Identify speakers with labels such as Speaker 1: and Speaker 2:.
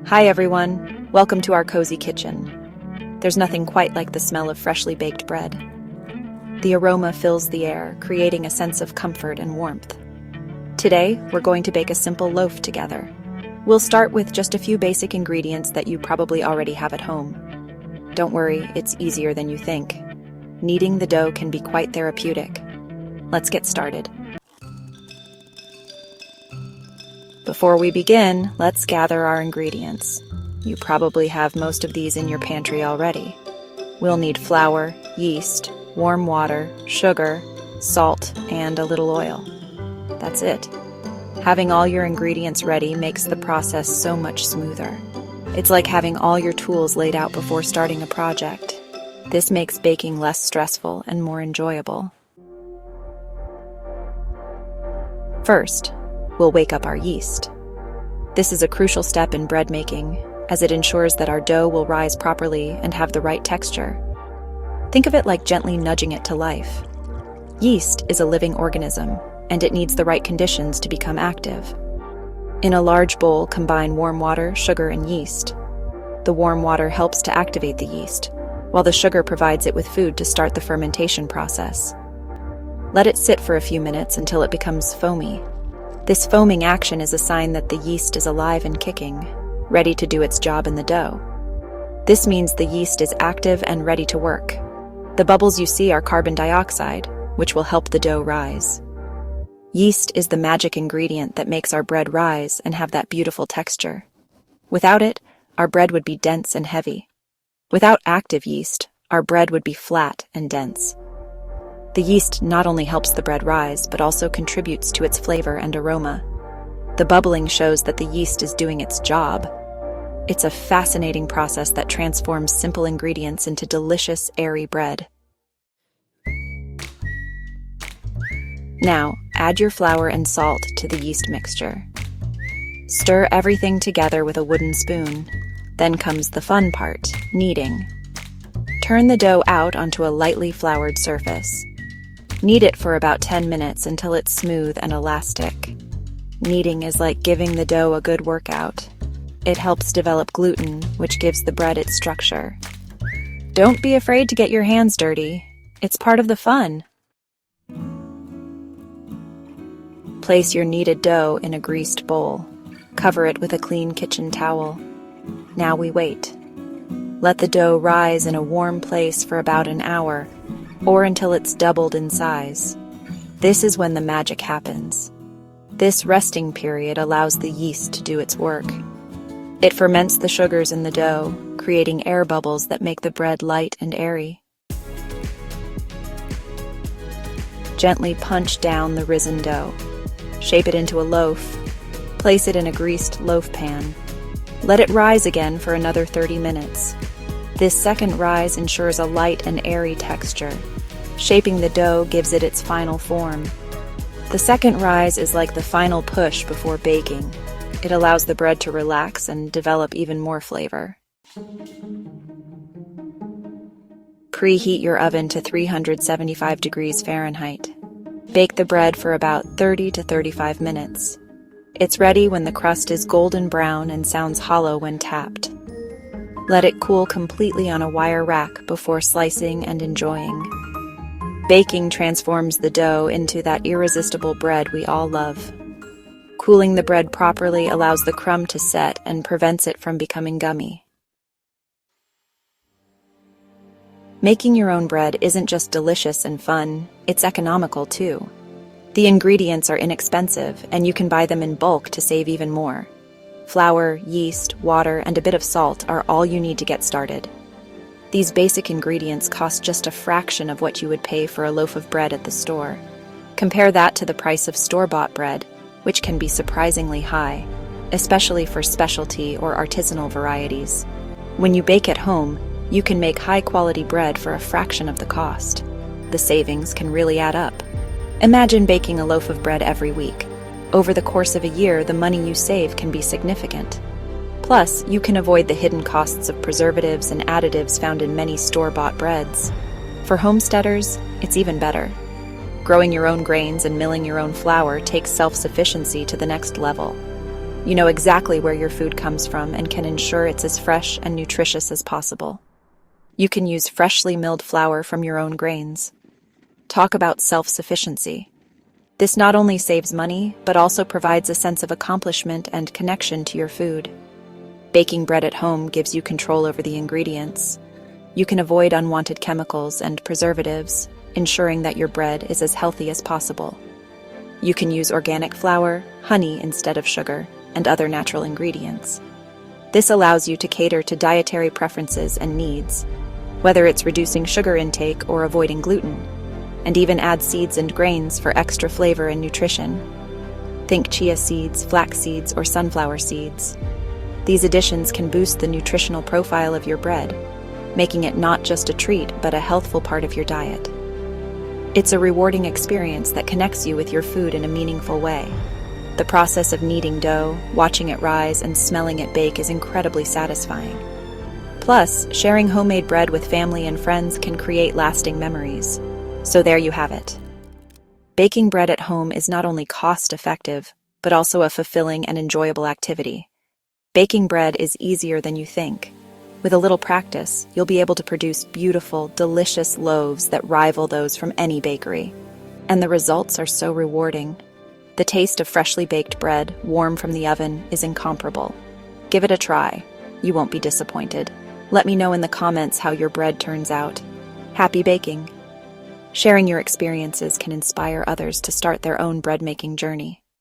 Speaker 1: Hi everyone, welcome to our cozy kitchen. There's nothing quite like the smell of freshly baked bread. The aroma fills the air, creating a sense of comfort and warmth. Today, we're going to bake a simple loaf together. We'll start with just a few basic ingredients that you probably already have at home. Don't worry, it's easier than you think. Kneading the dough can be quite therapeutic. Let's get started. Before we begin, let's gather our ingredients. You probably have most of these in your pantry already. We'll need flour, yeast, warm water, sugar, salt, and a little oil. That's it. Having all your ingredients ready makes the process so much smoother. It's like having all your tools laid out before starting a project. This makes baking less stressful and more enjoyable. First, we'll wake up our yeast. This is a crucial step in bread making, as it ensures that our dough will rise properly and have the right texture. Think of it like gently nudging it to life. Yeast is a living organism, and it needs the right conditions to become active. In a large bowl, combine warm water, sugar, and yeast. The warm water helps to activate the yeast, while the sugar provides it with food to start the fermentation process. Let it sit for a few minutes until it becomes foamy. This foaming action is a sign that the yeast is alive and kicking, ready to do its job in the dough. This means the yeast is active and ready to work. The bubbles you see are carbon dioxide, which will help the dough rise. Yeast is the magic ingredient that makes our bread rise and have that beautiful texture. Without it, our bread would be dense and heavy. Without active yeast, our bread would be flat and dense. The yeast not only helps the bread rise, but also contributes to its flavor and aroma. The bubbling shows that the yeast is doing its job. It's a fascinating process that transforms simple ingredients into delicious, airy bread. Now, add your flour and salt to the yeast mixture. Stir everything together with a wooden spoon. Then comes the fun part, kneading. Turn the dough out onto a lightly floured surface. Knead it for about 10 minutes until it's smooth and elastic. Kneading is like giving the dough a good workout. It helps develop gluten, which gives the bread its structure. Don't be afraid to get your hands dirty. It's part of the fun. Place your kneaded dough in a greased bowl. Cover it with a clean kitchen towel. Now we wait. Let the dough rise in a warm place for about an hour, or until it's doubled in size. This is when the magic happens. This resting period allows the yeast to do its work. It ferments the sugars in the dough, creating air bubbles that make the bread light and airy. Gently punch down the risen dough. Shape it into a loaf. Place it in a greased loaf pan. Let it rise again for another 30 minutes. This second rise ensures a light and airy texture. Shaping the dough gives it its final form. The second rise is like the final push before baking. It allows the bread to relax and develop even more flavor. Preheat your oven to 375 degrees Fahrenheit. Bake the bread for about 30 to 35 minutes. It's ready when the crust is golden brown and sounds hollow when tapped. Let it cool completely on a wire rack before slicing and enjoying. Baking transforms the dough into that irresistible bread we all love. Cooling the bread properly allows the crumb to set and prevents it from becoming gummy. Making your own bread isn't just delicious and fun, it's economical too. The ingredients are inexpensive, and you can buy them in bulk to save even more. Flour, yeast, water, and a bit of salt are all you need to get started. These basic ingredients cost just a fraction of what you would pay for a loaf of bread at the store. Compare that to the price of store-bought bread, which can be surprisingly high, especially for specialty or artisanal varieties. When you bake at home, you can make high-quality bread for a fraction of the cost. The savings can really add up. Imagine baking a loaf of bread every week. Over the course of a year, the money you save can be significant. Plus, you can avoid the hidden costs of preservatives and additives found in many store-bought breads. For homesteaders, it's even better. Growing your own grains and milling your own flour takes self-sufficiency to the next level. You know exactly where your food comes from and can ensure it's as fresh and nutritious as possible. You can use freshly milled flour from your own grains. Talk about self-sufficiency. This not only saves money, but also provides a sense of accomplishment and connection to your food. Baking bread at home gives you control over the ingredients. You can avoid unwanted chemicals and preservatives, ensuring that your bread is as healthy as possible. You can use organic flour, honey instead of sugar, and other natural ingredients. This allows you to cater to dietary preferences and needs, whether it's reducing sugar intake or avoiding gluten, and even add seeds and grains for extra flavor and nutrition. Think chia seeds, flax seeds, or sunflower seeds. These additions can boost the nutritional profile of your bread, making it not just a treat but a healthful part of your diet. It's a rewarding experience that connects you with your food in a meaningful way. The process of kneading dough, watching it rise, and smelling it bake is incredibly satisfying. Plus, sharing homemade bread with family and friends can create lasting memories. So there you have it. Baking bread at home is not only cost-effective, but also a fulfilling and enjoyable activity. Baking bread is easier than you think. With a little practice, you'll be able to produce beautiful, delicious loaves that rival those from any bakery. And the results are so rewarding. The taste of freshly baked bread, warm from the oven, is incomparable. Give it a try. You won't be disappointed. Let me know in the comments how your bread turns out. Happy baking! Sharing your experiences can inspire others to start their own bread-making journey.